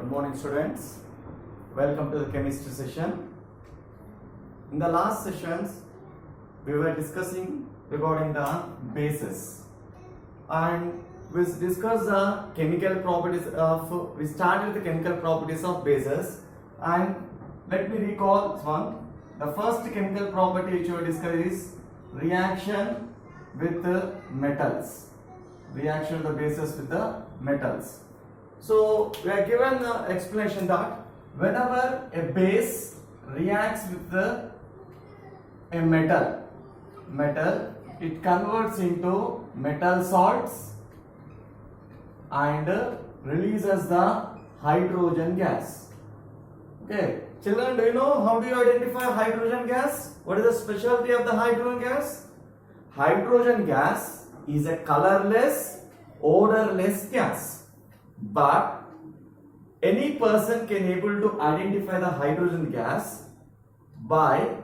Good morning, students. Welcome to the chemistry session. In the last sessions, we were discussing regarding the bases, and we discussed the chemical properties of. We started with the chemical properties of bases, and let me recall one. The first chemical property which we discussed is reaction with the metals. Reaction of the bases with the metals. So we are given the explanation that whenever a base reacts with a metal, it converts into metal salts and releases the hydrogen gas. Okay, children, do you know how do you identify hydrogen gas? What is the specialty of the hydrogen gas? Hydrogen gas is a colorless, odorless gas. But any person can able to identify the hydrogen gas by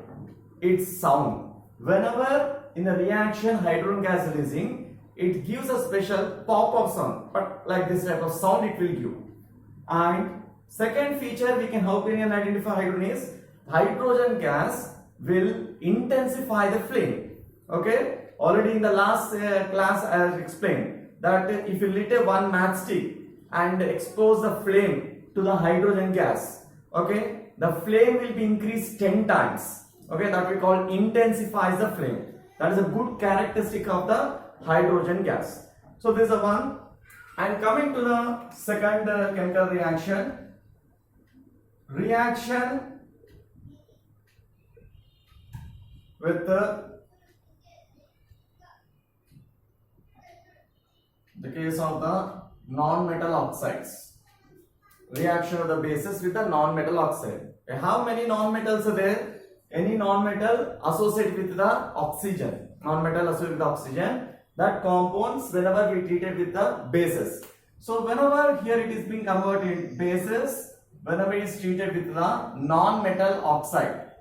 its sound. Whenever in the reaction hydrogen gas releasing, it gives a special pop-up sound, but like this type of sound it will give. And second feature we can how can identify hydrogen is hydrogen gas will intensify the flame. Okay, already in the last class I have explained that if you lit a one matchstick and expose the flame to the hydrogen gas, okay, the flame will be increased 10 times. Okay, that we call intensifies the flame. That is a good characteristic of the hydrogen gas. So this is a one. And coming to the second chemical reaction with the case of the non-metal oxides. Reaction of the bases with the non-metal oxide. How many non-metals are there? Any non-metal associated with the oxygen. Non-metal associated with the oxygen. That compounds whenever we treat it with the bases. So whenever here it is being converted in bases, whenever it is treated with the non-metal oxide.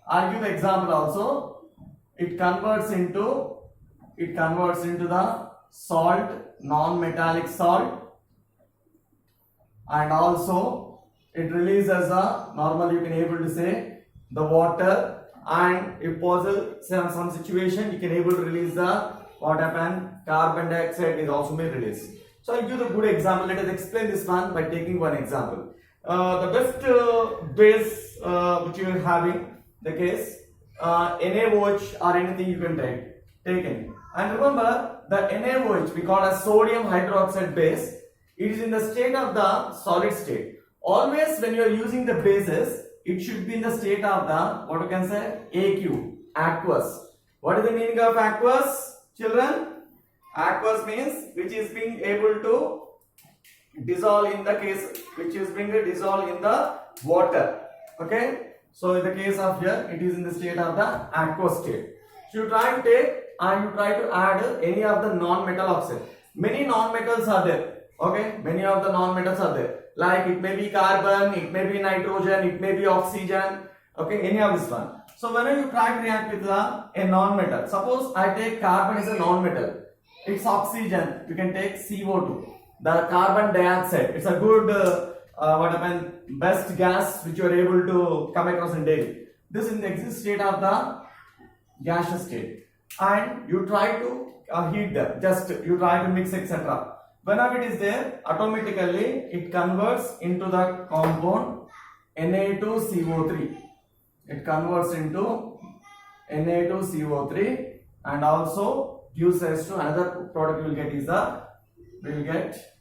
I'll give the example also. It converts into the salt, non-metallic salt, and also it releases a normal you can able to say the water, and if possible some situation you can able to release the what happened carbon dioxide is also may release. So I'll give a good example. Let us explain this one by taking one example. The best base which you are having the case NaOH or anything you can take in. And remember the NaOH we call as sodium hydroxide base. It is in the state of the solid state. Always when you are using the bases, it should be in the state of the what you can say AQ, aqueous. What is the meaning of aqueous, children? Aqueous means which is being able to dissolve in the case, which is being dissolved in the water. Okay. So in the case of here, it is in the state of the aqueous state. So you try to take and you try to add any of the non-metal oxide. Many non-metals are there. Okay, many of the non-metals are there. Like it may be carbon, it may be nitrogen, it may be oxygen. Okay, any of this one. So whenever you try to react with a non-metal, suppose I take carbon as a non-metal. It's oxygen. You can take CO2. The carbon dioxide. It's a good best gas which you are able to come across in daily. This is in the exist state of the gaseous state. And you try to heat them, just you try to mix etc. Whenever it is there, automatically it converts into the compound Na2CO3. It converts into Na2CO3 and also gives rise to another product you will get is we will get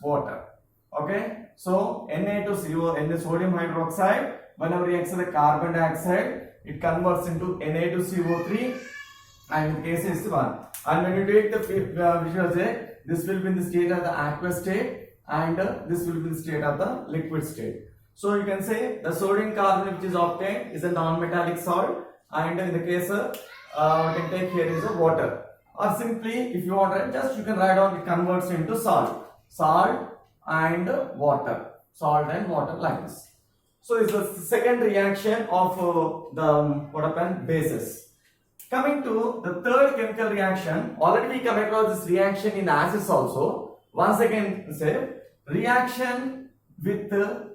water. Okay, so Na2CO, sodium hydroxide, whenever reacts with the carbon dioxide, it converts into Na2CO3 and in case is 1. And when you take the visual say, this will be in the state of the aqueous state and this will be in the state of the liquid state. So you can say the sodium carbonate which is obtained is a non-metallic salt, and in the case we can take here is a water. Or simply if you want just you can write down it converts into salt and water. Salt and water like this. So this is the second reaction of the what happened bases. Coming to the third chemical reaction, already we come across this reaction in acids also. Once again say, reaction with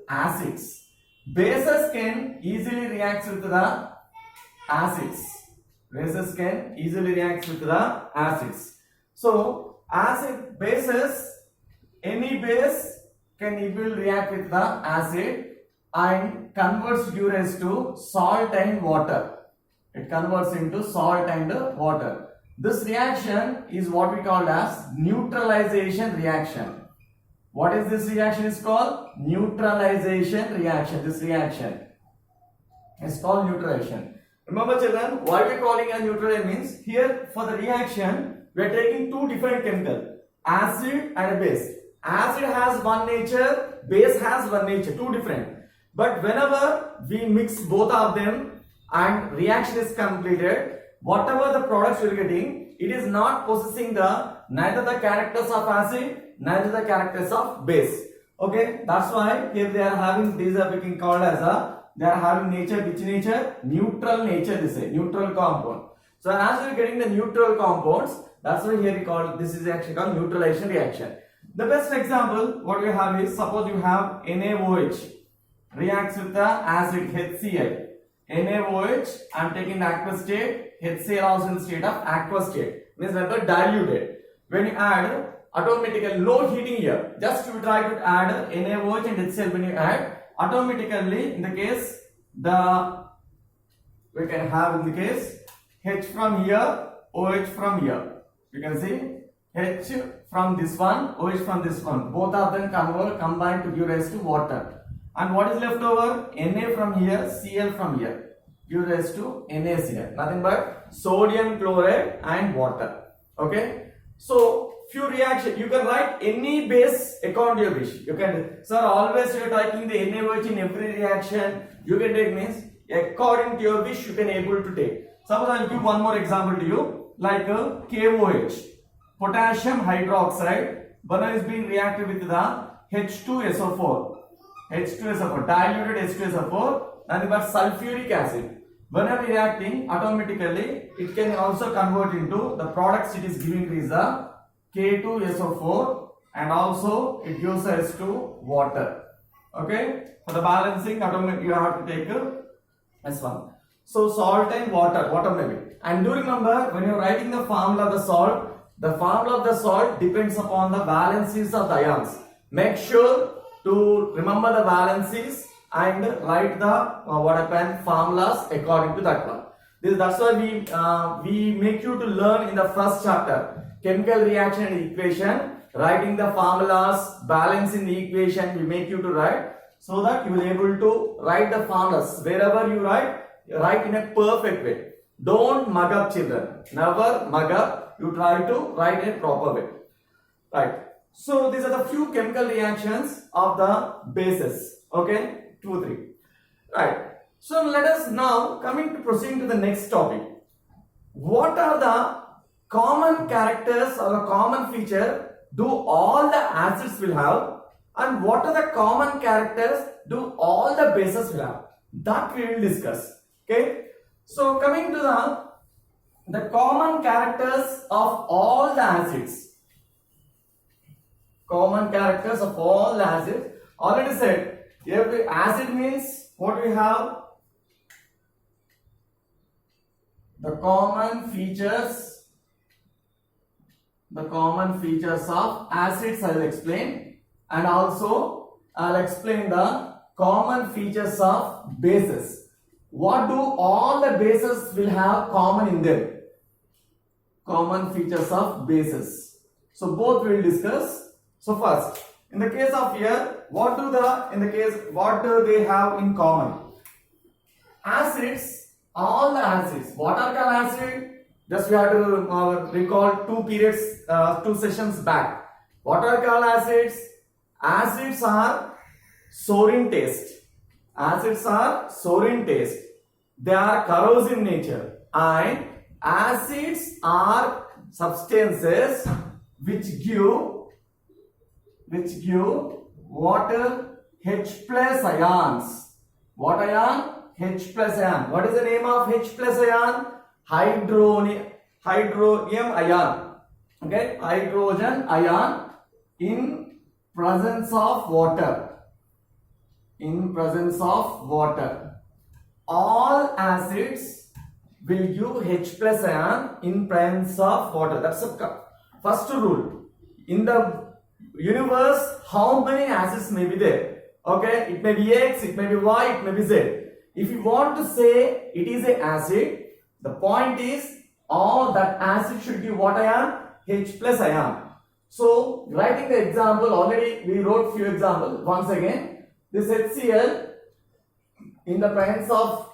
acids. Bases can easily react with the acids. Bases can easily react with the acids. So bases, any base can easily react with the acid and converts Urets to salt and water. It converts into salt and water. This reaction is what we call as neutralization reaction. What is this reaction is called? Neutralization reaction. This reaction is called neutralization. Remember children, why we are calling a neutralization means here for the reaction we are taking two different chemicals, acid and a base. Acid has one nature, base has one nature, two different. But whenever we mix both of them and reaction is completed, whatever the products you are getting, it is not possessing neither the characters of acid, neither the characters of base. Okay, that's why here they are having, these are being called as they are having nature, which nature? Neutral nature, this is neutral compound. So as we are getting the neutral compounds, that's why here we call, this is actually called neutralization reaction. The best example what we have is, suppose you have NaOH reacts with the acid HCl. NaOH, I am taking the aqueous state, HCl also in the state of aqueous state, means that the diluted. When you add, automatically no heating here, just you try to add NaOH and HCl. When you add, automatically in the case we can have in the case H from here, OH from here. You can see H from this one, OH from this one. Both of them combine to give rise to water. And what is left over? Na from here, Cl from here. Give rise to NaCl. Nothing but sodium chloride and water. Okay. So few reaction. You can write any base according to your wish. You can, sir, always you are taking the NaOH in every reaction. You can take means according to your wish you can able to take. Suppose I will give one more example to you, like KOH, potassium hydroxide. One is being reacted with the H2SO4. H2SO4, diluted H2SO4, nothing but sulfuric acid. Whenever reacting, automatically it can also convert into the products it is giving is the K2SO4 and also it gives us to water. Okay, for the balancing, automatically you have to take this one. So salt and water maybe. And do remember when you are writing the formula of the salt depends upon the valencies of the ions. Make sure to remember the valencies and write the formulas according to that one. That's why we make you to learn in the first chapter chemical reaction and equation, writing the formulas, balancing the equation. We make you to write so that you will able to write the formulas wherever you write in a perfect way. Don't mug up children. Never mug up. You try to write in a proper way. Right. So these are the few chemical reactions of the bases. Okay, 2, 3. Right. So let us now proceeding to the next topic. What are the common characters or a common feature do all the acids will have, and what are the common characters do all the bases will have? That we will discuss. Okay. So coming to the common characters of all the acids. Common characters of all the acids. Already said, every acid means what we have? The common features of acids I will explain, and also I will explain the common features of bases. What do all the bases will have common in them? Common features of bases. So both we will discuss. So first, in the case of here, what do they have in common? Acids, all the acids. What are called acid? Just we have to recall 2 sessions back. What are called acids? Acids are sour in taste. Acids are sour in taste. They are corrosive in nature. And acids are substances which give water H plus ions. What ion? H plus ion. What is the name of H plus ion? Hydronium ion. Okay, hydrogen ion in presence of water, in presence of water, all acids will give H plus ion in presence of water. That's the first rule. In the universe, how many acids may be there? Okay, it may be X, it may be Y, it may be Z. If you want to say it is an acid, the point is all that acid should give what ion? H plus ion. So, writing the example, already we wrote few examples. Once again, this HCl in the presence of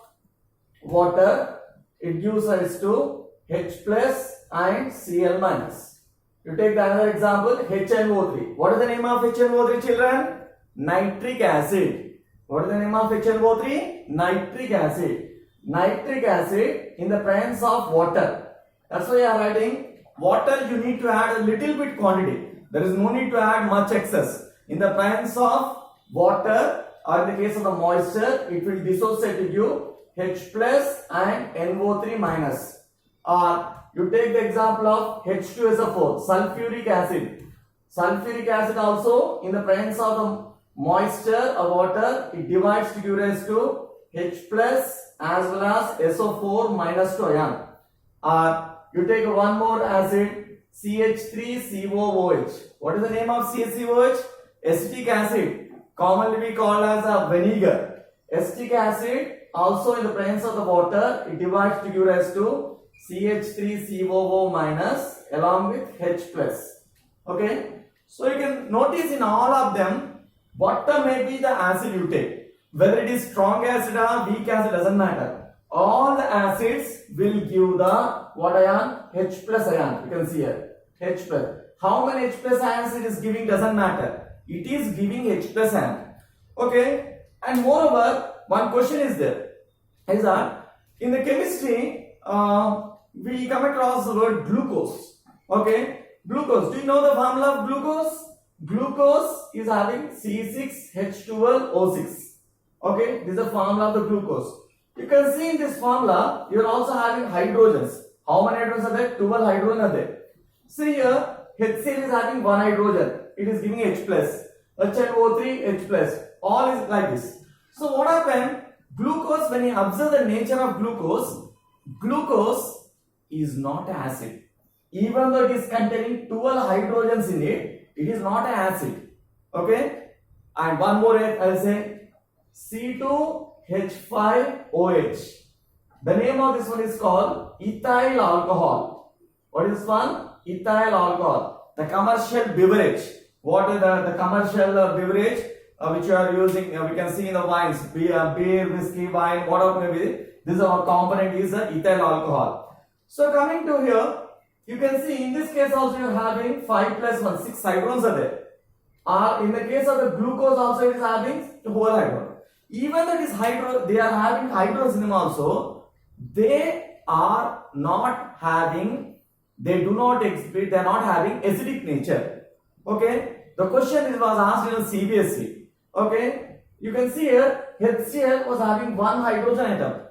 water, it gives rise to H plus and Cl minus. You take another example, HNO3. What is the name of HNO3, children? Nitric acid. What is the name of HNO3? Nitric acid. Nitric acid in the presence of water. That's why you are writing water, you need to add a little bit quantity. There is no need to add much excess. In the presence of water, or in the case of the moisture, it will dissociate to you H plus and NO3 minus. Or you take the example of H2SO4, sulfuric acid. Sulfuric acid also in the presence of the moisture or water, it divides to give rise to H plus as well as SO4 minus 2 ion. Or you take one more acid, CH3COOH. What is the name of CHCOOH? Acetic acid, commonly we call as a vinegar. Acetic acid also in the presence of the water, it divides to give rise to CH3COO minus along with H plus. Okay, so you can notice in all of them, whatever may be the acid you take, whether it is strong acid or weak acid, doesn't matter. All the acids will give the what ion? H plus ion. You can see here H plus. How many H plus ions it is giving doesn't matter. It is giving H plus ion. Okay, and moreover, one question is there, is that in the chemistry we come across the word glucose. Okay, glucose. Do you know the formula of glucose? Glucose is having C6H12O6. Okay, this is the formula of the glucose. You can see in this formula, you are also having hydrogens. How many hydrogens are there? 12 hydrogens are there. See here, HCl is having one hydrogen. It is giving H plus. HNO3, H plus. All is like this. So what happened? Glucose, when you observe the nature of glucose, glucose is not acid. Even though it is containing 12 hydrogens in it, it is not an acid. Okay? And one more I will say C2H5OH. The name of this one is called ethyl alcohol. What is this one? Ethyl alcohol. The commercial beverage. What is the commercial beverage which you are using? We can see in the wines, beer, whiskey, wine, whatever may be. This component is ethyl alcohol. So coming to here, you can see in this case also you are having 5 plus 1, 6 hydrogens are there. In the case of the glucose also it is having the whole hydrogen. Even though it is they are having hydrogens in them also, they are not having, they do not exhibit, they are not having acidic nature. Okay, the question was asked in the CBSE. Okay, you can see here HCl was having one hydrogen atom.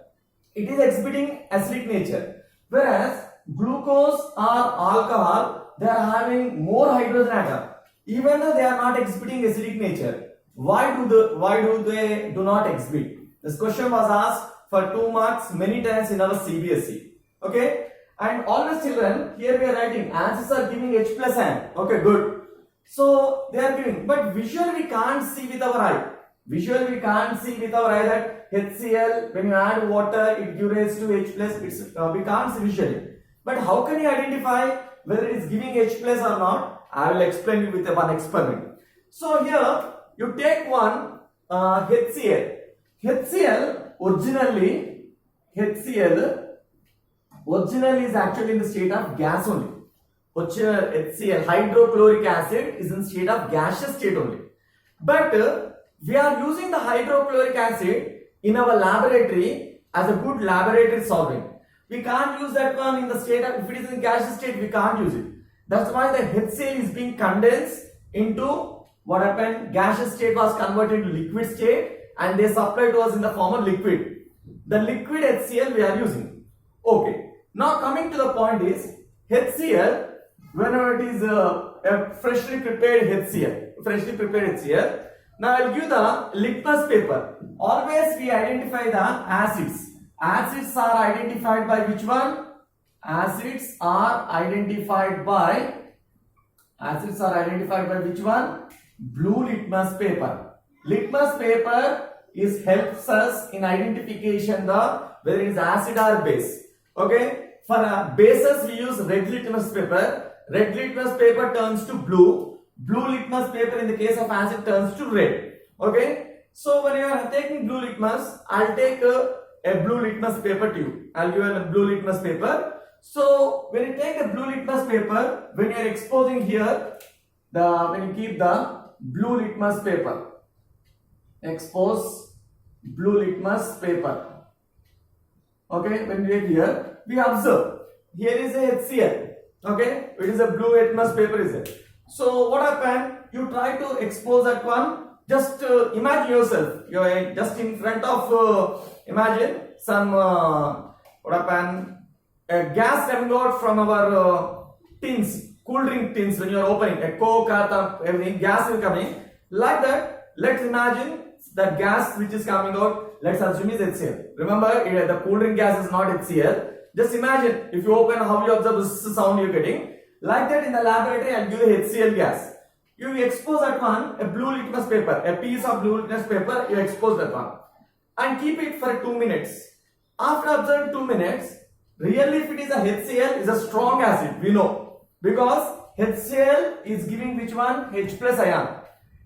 It is exhibiting acidic nature, whereas glucose or alcohol, they are having more hydrogen atom. Even though they are not exhibiting acidic nature, why do they do not exhibit? This question was asked for 2 marks many times in our CBSE. Okay, and always children, here we are writing answers are giving H plus ion. Okay, good. So they are giving, but visually we can't see with our eye. Visually we can't see with our eye that HCl, when you add water, it gives to H plus. We can't see visually. But how can you identify whether it is giving H plus or not? I will explain you with one experiment. So here you take one HCl. HCl originally is actually in the state of gas only. HCl, hydrochloric acid, is in state of gaseous state only. But we are using the hydrochloric acid in our laboratory as a good laboratory solvent. We can't use that one in the state of, if it is in gaseous state, we can't use it. That's why the HCl is being condensed into what happened, gaseous state was converted to liquid state and they supply to us in the form of liquid. The liquid HCl we are using. Okay. Now coming to the point is, HCl, whenever it is a freshly prepared HCl, freshly prepared HCl. Now I'll give the litmus paper. Always we identify the acids. Acids are identified by which one? Acids are identified by which one? Blue litmus paper. Litmus paper helps us in identification whether it is acid or base. Okay. For bases we use red litmus paper. Red litmus paper turns to blue. Blue litmus paper in the case of acid turns to red. Okay. So when you are taking blue litmus, I'll take a blue litmus paper to you. I'll give you a blue litmus paper. So when you take a blue litmus paper, when you are exposing here, when you keep the blue litmus paper, expose blue litmus paper. Okay, when we are here, we observe here is a HCl. Okay, it is a blue litmus paper is it. So what happened? You try to expose that one. Just imagine yourself. You are just in front of. Imagine some what happened? A gas coming out from our tins, cool drink tins. When you are opening a Coke, everything gas is coming. Like that, let's imagine that gas which is coming out. Let's assume is HCl. Remember, the cool drink gas is not HCl. Just imagine if you open, how you observe this sound you're getting. Like that in the laboratory, I'll give you HCl gas. You expose that one, a blue litmus paper, a piece of blue litmus paper, you expose that one. And keep it for 2 minutes. After observing 2 minutes, really if it is a HCl, is a strong acid, we know. Because HCl is giving which one? H plus ion.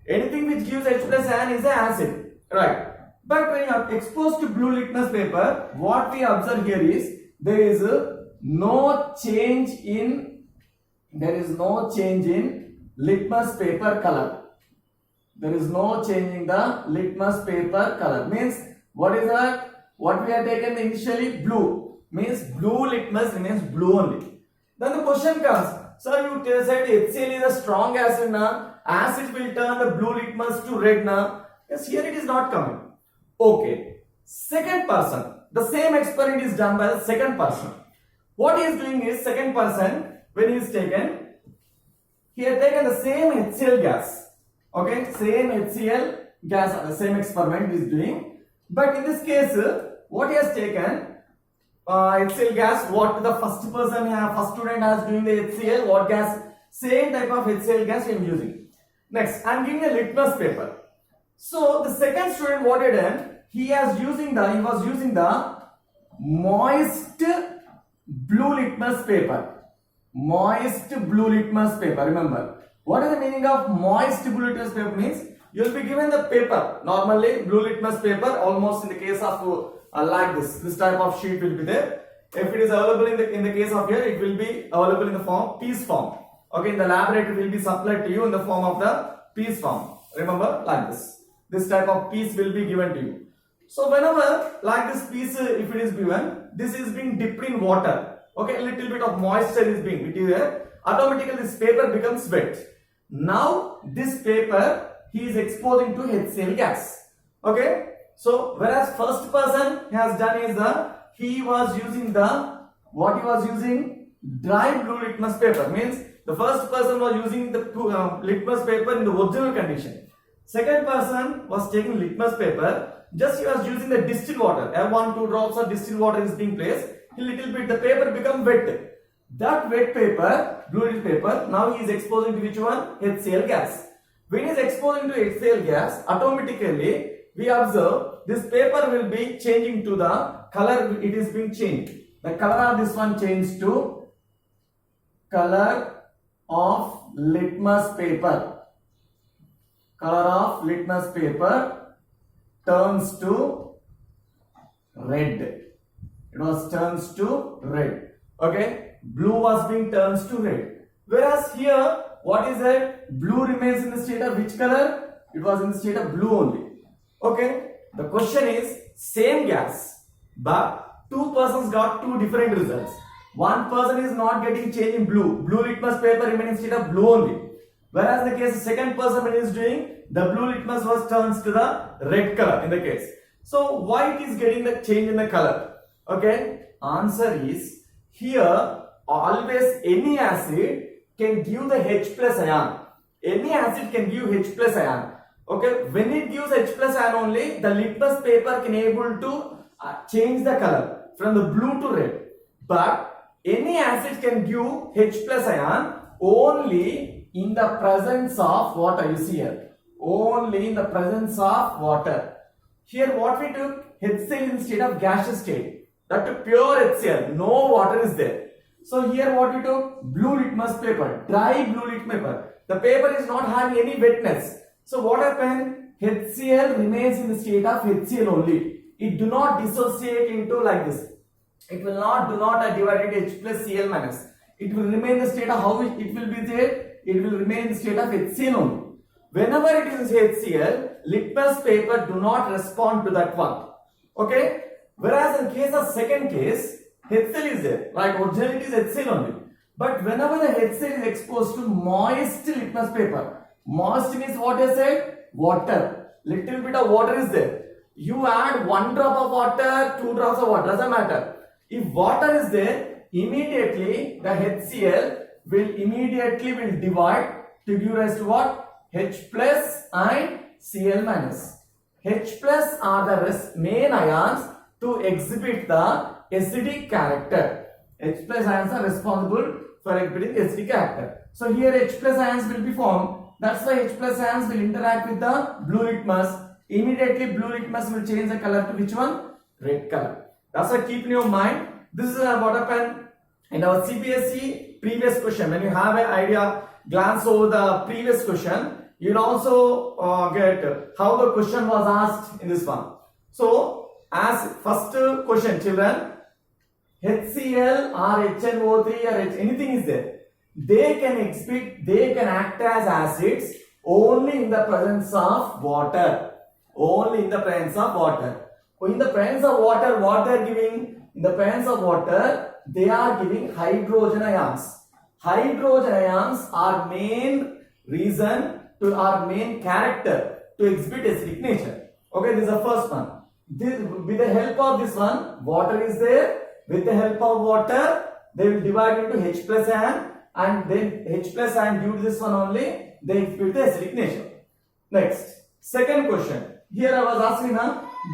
Anything which gives H plus ion is an acid. Right. But when you are exposed to blue litmus paper, what we observe here is, there is no change in litmus paper color. There is no change in the litmus paper color. Means what is that? What we have taken initially blue. Means blue litmus remains blue only. Then the question comes, sir, you said HCl is a strong acid now. Acid will turn the blue litmus to red now. Yes, here it is not coming. Okay. Second person. The same experiment is done by the second person. What he is doing is, second person, when he is taken, he has taken the same HCl gas. Okay, same HCl gas, the same experiment he is doing. But in this case, what he has taken, HCl gas, what the first student has doing the HCl, what gas, same type of HCl gas I am using. Next, I am giving a litmus paper. So the second student, what he done, he was using the moist blue litmus paper. Moist blue litmus paper. Remember, what is the meaning of moist blue litmus paper? Means you will be given the paper. Normally, blue litmus paper, almost in the case of like this type of sheet will be there. If it is available in the case of here, it will be available in the form piece form. Okay, in the laboratory will be supplied to you in the form of the piece form. Remember, like this. This type of piece will be given to you. So whenever like this piece, if it is given, this is being dipped in water. Okay, a little bit of moisture is being it is there. Automatically this paper becomes wet. Now this paper he is exposing to HCl gas. Okay, so whereas first person has done is he was using dry blue litmus paper. Means the first person was using the litmus paper in the original condition. Second person was taking litmus paper. Just he was using the distilled water. 1-2 drops of distilled water is being placed. A little bit the paper become wet. That wet paper, blue paper, now he is exposing to which one? HCl gas. When he is exposing to HCl gas, automatically we observe this paper will be changing to the color. It is being changed. The color of this one changed to color of litmus paper. Color of litmus paper turns to red. It was turns to red. Okay, blue was being turns to red. Whereas here, what is that? Blue remains in the state of which color? It was in the state of blue only. Okay, the question is same gas, but two persons got two different results. One person is not getting change in blue. Blue litmus paper remains in state of blue only. Whereas in the case of second person when is doing, the blue litmus was turns to the red color in the case. So why it is getting the change in the color? Okay, answer is here always any acid can give the H plus ion. Any acid can give H plus ion. Okay, when it gives H plus ion only, the litmus paper can able to change the color from the blue to red. But any acid can give H plus ion only in the presence of water. You see here, only in the presence of water. Here what we took, HCl in state of gaseous state. That took pure HCl, no water is there. So here what we took, blue litmus paper, dry blue litmus paper. The paper is not having any wetness. So what happened? HCl remains in the state of HCl only. It do not dissociate into like this. It will not divide into H plus Cl minus. It will remain in the state of how it will be there. It will remain in the state of HCl only. Whenever it is HCl, litmus paper do not respond to that one. Okay. Whereas in case of second case, HCl is there. Like originally it is HCl only. But whenever the HCl is exposed to moist litmus paper, moist means what I said? Water. Little bit of water is there. You add 1 drop of water, 2 drops of water, doesn't matter. If water is there, immediately the HCl will divide to give rise to what? H plus and Cl minus. H plus are the main ions to exhibit the acidic character. H plus ions are responsible for exhibiting acidic character. So here H plus ions will be formed. That's why H plus ions will interact with the blue litmus. Immediately blue litmus will change the color to which one? Red color. That's why keep in your mind. This is what happened in our CBSE previous question. When you have an idea, glance over the previous question, you'll also get how the question was asked in this one. So as first question, children, HCl or HNO3 or anything is there. They can act as acids only in the presence of water. Only in the presence of water. In the presence of water, what they are giving? In the presence of water, they are giving hydrogen ions. Hydrogen ions are main reason to our main character to exhibit acidic nature. Okay, this is the first one. With the help of this one, water is there. With the help of water, they will divide into H plus ion, and then H plus ion due to this one only, they exhibit the acidic nature. Next, second question. Here I was asking,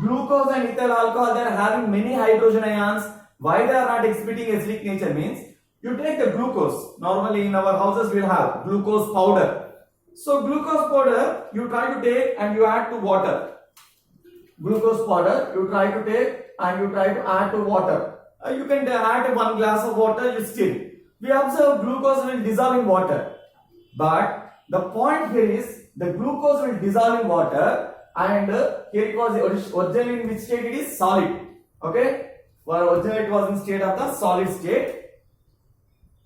glucose and ethyl alcohol, they are having many hydrogen ions. Why they are not exhibiting acidic nature means, you take the glucose. Normally in our houses we will have glucose powder. So glucose powder you try to take and you add to water. Glucose powder you try to take and you try to add to water. You can add 1 glass of water, you stir. We observe glucose will dissolve in water. But the point here is the glucose will dissolve in water, and here it was originally in which state? It is solid. Okay. Well, originally it was in state of the solid state.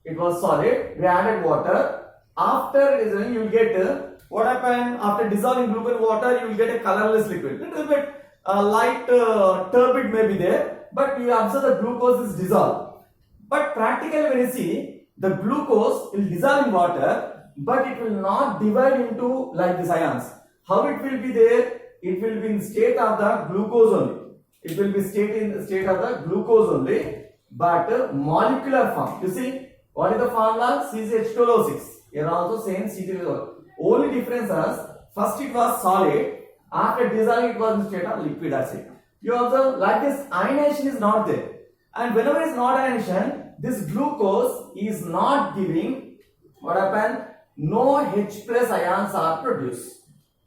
It was solid. We added water. After dissolving, you will get what happened after dissolving glucose in water. You will get a colorless liquid. Little bit light turbid may be there, but you observe the glucose is dissolved. But practically when you see, the glucose will dissolve in water, but it will not divide into like these ions. How it will be there? It will be in state of the glucose only. It will be in the state of the glucose only, but molecular form. You see, what is the formula? CCH2O6. Here also same CCH2O6. Only difference is, first it was solid, after dissolving it was in state of liquid acid. You observe like this ionization is not there. And whenever it is not ionization, this glucose is not giving, what happened? No H plus ions are produced.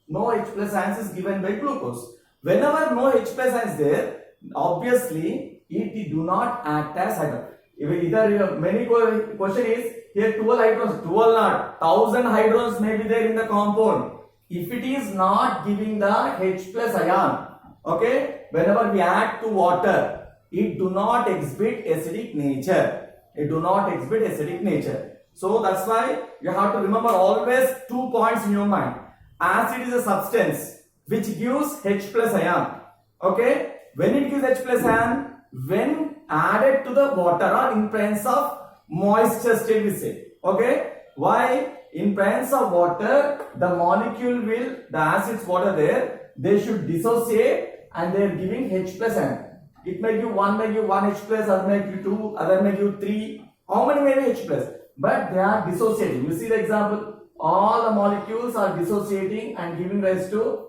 No H plus ions is given by glucose. Whenever no H plus ions is there, obviously it do not act as hydrogen. Either many question is here 12 hydrogens, 12 not 1000 hydrogens may be there in the compound. If it is not giving the H plus ion, okay, whenever we add to water, it do not exhibit acidic nature. It do not exhibit acidic nature. So that's why you have to remember always 2 points in your mind. Acid is a substance which gives H plus ion. Okay, when it gives H plus ion, when added to the water or in presence of moisture state we say. Okay, why? In presence of water, the molecule will, the acids water there, they should dissociate and they are giving H plus ion. It may give one H plus, other may give 2, other may give 3. How many may be H plus? But they are dissociating. You see the example. all the molecules are dissociating and giving rise to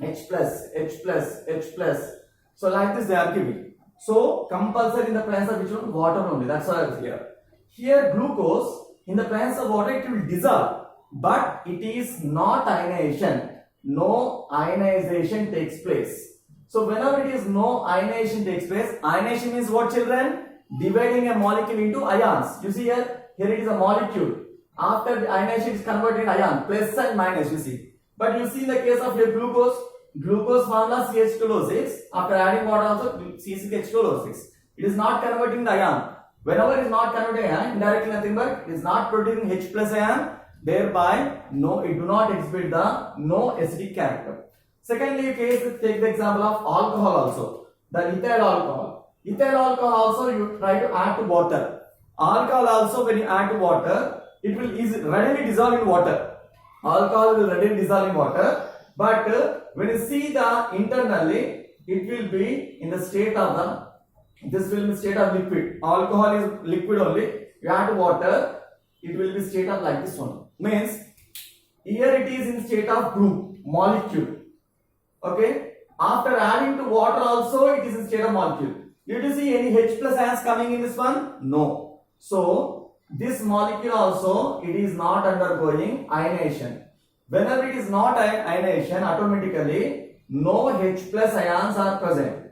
H plus, H plus, H plus. So like this they are giving. So compulsory in the presence of which one? Water only. That's why it's here. Here glucose in the presence of water it will dissolve, but it is not ionization. No ionization takes place. So whenever it is no ionization takes place, ionization means what, children? Dividing a molecule into ions. You see here it is a molecule. After the ionization is converted in ion, plus and minus, you see. But you see in the case of your glucose formula CH2O6, after adding water also C6H2O6. It is not converting the ion. Whenever it is not converting ion, indirectly nothing but it is not producing H plus ion, thereby it do not exhibit the no acidic character. Secondly, case take the example of alcohol also. The ethyl alcohol. Ethyl alcohol also you try to add to water. Alcohol also when you add to water, it will readily dissolve in water. Alcohol will readily dissolve in water, but when you see the internally, it will be in the state of this will be state of liquid. Alcohol is liquid only. You add to water, it will be state of like this one. Means here it is in state of group, molecule. Okay. After adding to water also, it is in state of molecule. Did you see any H plus ions coming in this one? No. So this molecule also it is not undergoing ionization. Whenever it is not ionization, automatically no H plus ions are present.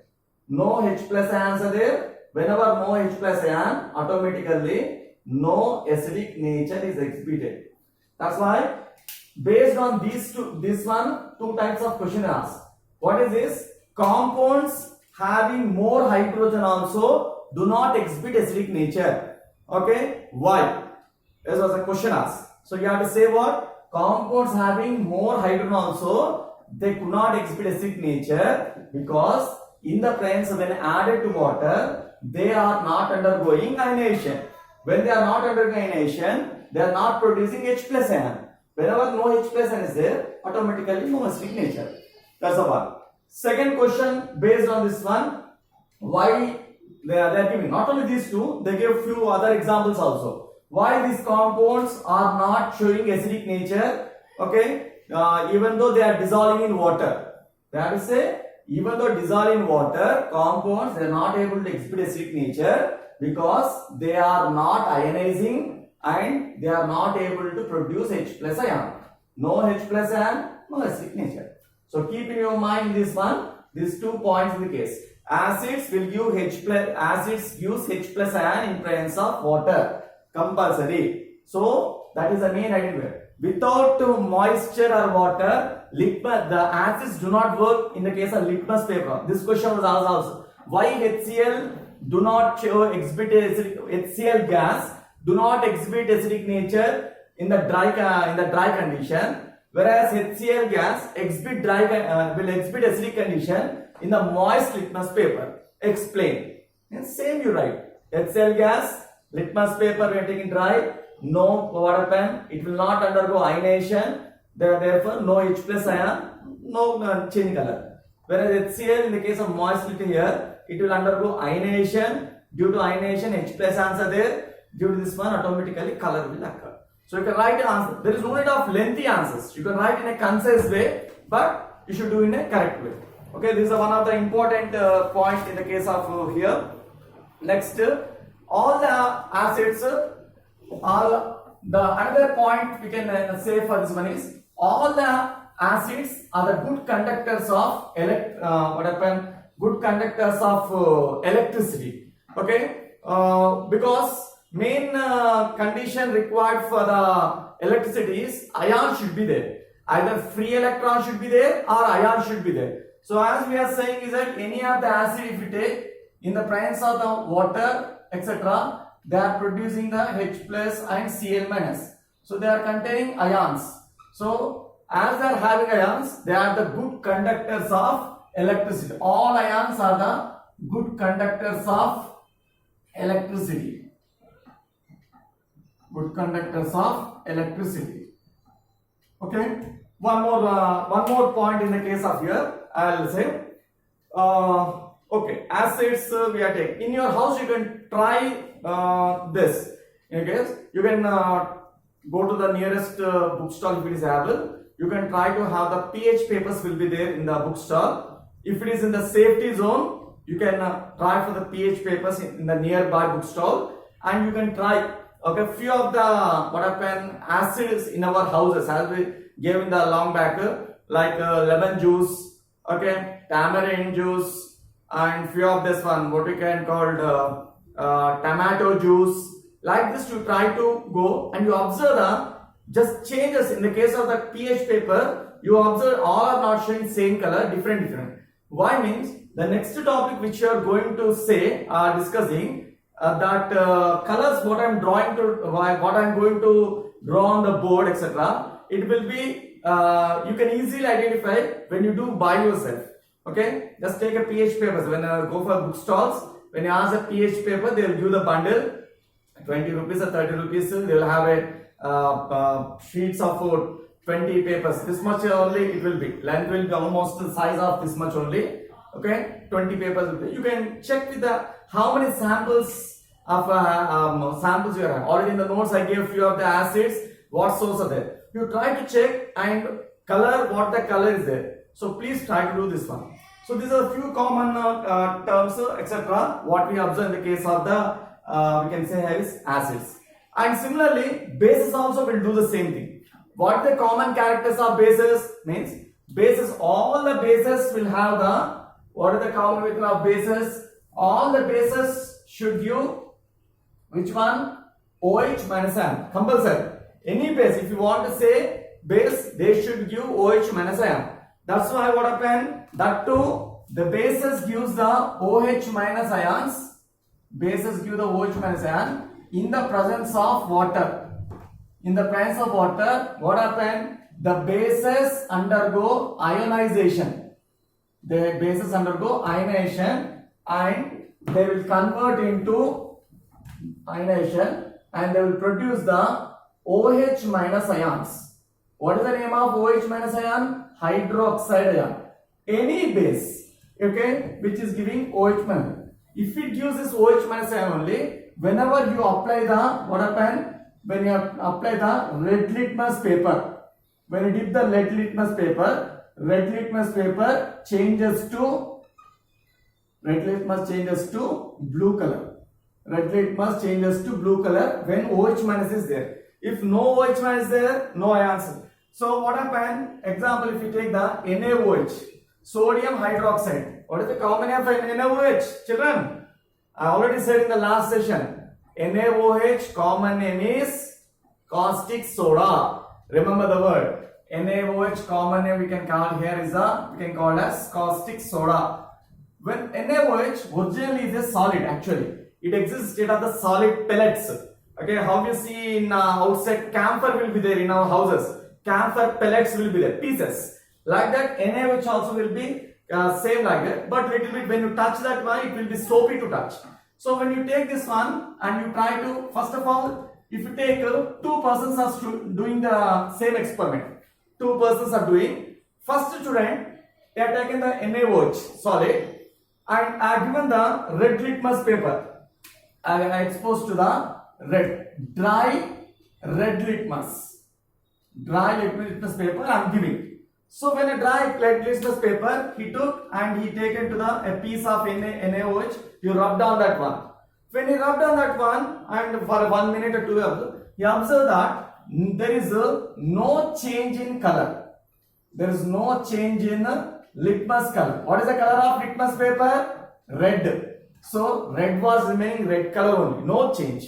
No H plus ions are there. Whenever no H plus ion, automatically no acidic nature is exhibited. That's why based on two types of question asked. What is this? Compounds having more hydrogen also do not exhibit acidic nature. Okay, why? This was a question asked. So you have to say what? Compounds having more hydrogen also, they could not exhibit acidic nature because in the presence when added to water, they are not undergoing ionization. When they are not undergoing ionization, they are not producing H plus ion. Whenever no H plus ion is there, automatically no acidic nature. That's the one. Second question based on this one, why they are giving not only these two, they give few other examples also. Why these compounds are not showing acidic nature? Okay, even though they are dissolving in water, they have to say even though dissolving in water, compounds they are not able to exhibit acidic nature because they are not ionizing and they are not able to produce H plus ion. No H plus ion, no acidic nature. So keep in your mind this one, these 2 points in the case. Acids will give acids gives H plus ion in presence of water. Compulsory. So that is the main idea. Without moisture or water, the acids do not work in the case of litmus paper. This question was asked also. Why HCl do not exhibit HCl gas do not exhibit acidic nature in the dry condition, whereas HCl gas will exhibit acidic condition in the moist litmus paper. Explain. And same you write. HCl gas, litmus paper we are taking dry, no water pen, it will not undergo ionization, therefore no H plus ion, no change color. Whereas HCl in the case of moist liquid here, it will undergo ionization. Due to ionization, H plus ions are there. Due to this one, automatically color will occur. So you can write an answer. There is no need of lengthy answers. You can write in a concise way, but you should do in a correct way. Okay, this is one of the important point in the case of here. Next, all the acids, another point we can say for this one is all the acids are the good conductors of electricity. Okay, because main condition required for the electricity is ion should be there. Either free electron should be there or ion should be there. So as we are saying is that any of the acid if you take in the presence of the water etc., they are producing the H plus and Cl minus. So they are containing ions. So as they are having ions, they are the good conductors of electricity. All ions are the good conductors of electricity. Good conductors of electricity. Okay. One more point in the case of here. I will say. Okay. Acids we are taking. In your house, you can try this. In case you can go to the nearest bookstall if it is available. You can try to have the pH papers will be there in the bookstall. If it is in the safety zone, you can try for the pH papers in the nearby bookstall, and you can try. Okay, few of the what happen acids in our houses as we gave in the long back, like lemon juice, okay, tamarind juice, and few of this one what we can called tomato juice. Like this, you try to go and you observe the just changes in the case of the pH paper. You observe all are not showing same color, different. Why means the next topic which you are going to say discussing. That colors what I am drawing to what I am going to draw on the board, etc. It will be you can easily identify when you do by yourself. Okay, just take a pH papers. When I go for bookstalls, when you ask a pH paper, they will give the bundle 20 rupees or 30 rupees. They will have a sheets of 20 papers. This much only it will be. Length will be almost the size of this much only. Okay, 20 papers will be. You can check with the how many samples of samples you have. Already in the notes I gave few of the acids, what source are there. You try to check and color what the color is there. So please try to do this one. So these are few common terms, etc. what we observe in the case of the we can say is acids. And similarly, bases also will do the same thing. What the common characters of bases means? Bases, all the bases will have the, what are the common characters of bases? All the bases should give which one? OH minus ion. Compulsory. Any base, if you want to say base, they should give OH minus ion. That's why what happened? That too, the bases gives the OH minus ions. Bases give the OH minus ion in the presence of water. In the presence of water, what happened? The bases undergo ionization. The bases undergo ionization and they will convert into ionization and they will produce the OH minus ions. What is the name of OH minus ion? Hydroxide ion. Any base, okay, which is giving OH minus. If it gives this OH minus ion only, whenever you apply the, what happen? When you apply the red litmus paper, when you dip the red litmus paper changes to blue color. Red litmus changes to blue color when OH minus is there. If no OH minus is there, no ions. So what happened? Example, if you take the NaOH, sodium hydroxide. What is the common name for NaOH? Children, I already said in the last session. NaOH common name is caustic soda. Remember the word. NaOH common name we can call here is we can call as caustic soda. When NaOH originally is a solid actually. It exists state of the solid pellets. Okay, how you see in outside camphor will be there in our houses. Camphor pellets will be there, pieces. Like that, NaOH also will be same like that. But little bit when you touch that one, it will be soapy to touch. So when you take this one and you try to, first of all, if you take two persons are doing the same experiment. Two persons are doing. First student, they are taking the NaOH solid and are given the red litmus paper. I exposed to the dry red litmus paper I am giving. So when a dry red litmus paper he took and he taken to a piece of NaOH, he rubbed down that one. When he rubbed down that one and for 1 minute or 2 hours, he observed that there is no change in color. There is no change in litmus color. What is the color of litmus paper? Red. So red was remaining red color only, no change.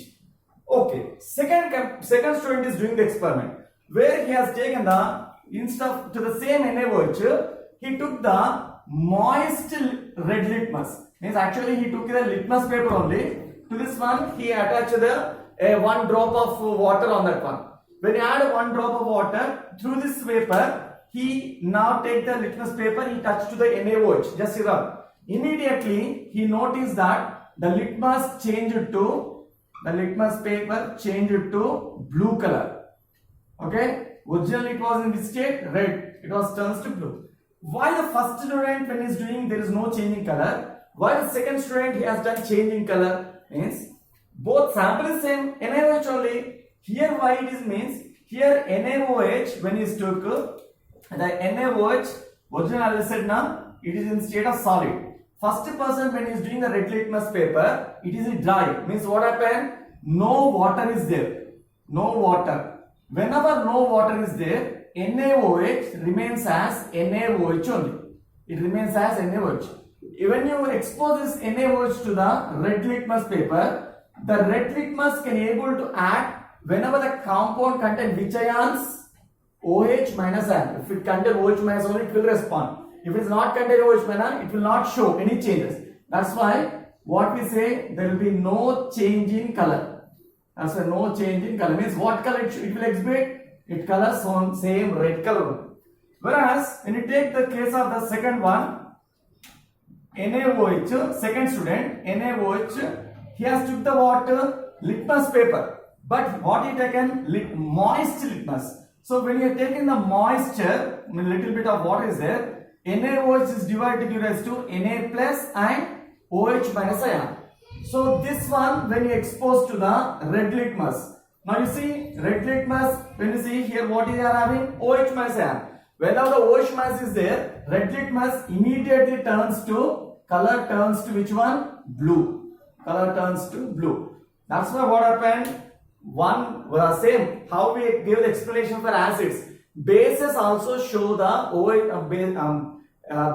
Okay, second student is doing the experiment where he has taken the, instead of to the same NaOH, he took the moist red litmus. Means actually he took the litmus paper only. To this one he attached one drop of water on that one. When you add 1 drop of water through this paper, he now take the litmus paper, he touched to the NaOH, just rub. Immediately he noticed that the litmus paper changed to blue color. Okay, originally it was in this state red, it was turns to blue. Why the first student when he is doing there is no change in color? Why the second student he has done change in color? Means both sample is same, NaOH only. Here why it is means Here NaOH, when you took the NaOH, original I said now, it is in state of solid. First person when he is doing the red litmus paper, it is dry. Means what happened? No water is there. No water. Whenever no water is there, NaOH remains as NaOH only. It remains as NaOH. When you expose this NaOH to the red litmus paper, the red litmus can able to act whenever the compound contain which ions? OH minus ion. If it contain OH minus only, it will respond. If it is not contain OH minus, it will not show any changes. That's why what we say, there will be no change in color. That's why no change in color means what color it will exhibit? It colors on same red color. Whereas when you take the case of the second one, NaOH, second student, NaOH, he has took the water litmus paper. But what he taken? Moist litmus. So when you are taking the moisture, a little bit of water is there, NaOH is divided to give rise to Na plus and OH minus ion. So this one when you expose to the red litmus. Now you see red litmus, when you see here what is having? OH minus ion. Whenever the OH minus is there, red litmus immediately turns to, color turns to which one? Blue. Color turns to blue. That's why what happened? One same how we give the explanation for acids. Bases also show the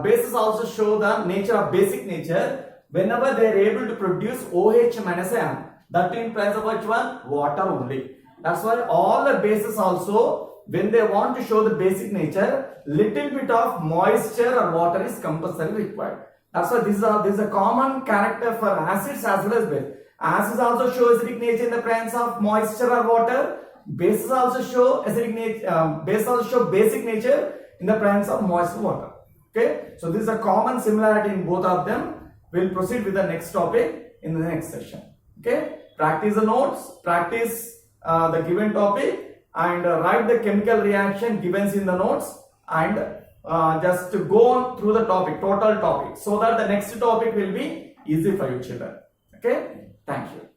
bases also show the nature of basic nature whenever they are able to produce OH minus ion. That implies of which one? Water only. That's why all the bases also, when they want to show the basic nature, little bit of moisture or water is compulsory required. That's why this is a common character for acids as well as base. Acids also show acidic nature in the presence of moisture or water. Bases also show acidic nature. Bases also show basic nature in the presence of moisture water. Okay, so this is a common similarity in both of them. We'll proceed with the next topic in the next session. Okay, practice the notes, practice the given topic, and write the chemical reaction given in the notes, and just to go on through the topic, total topic, so that the next topic will be easy for you children. Okay, thank you.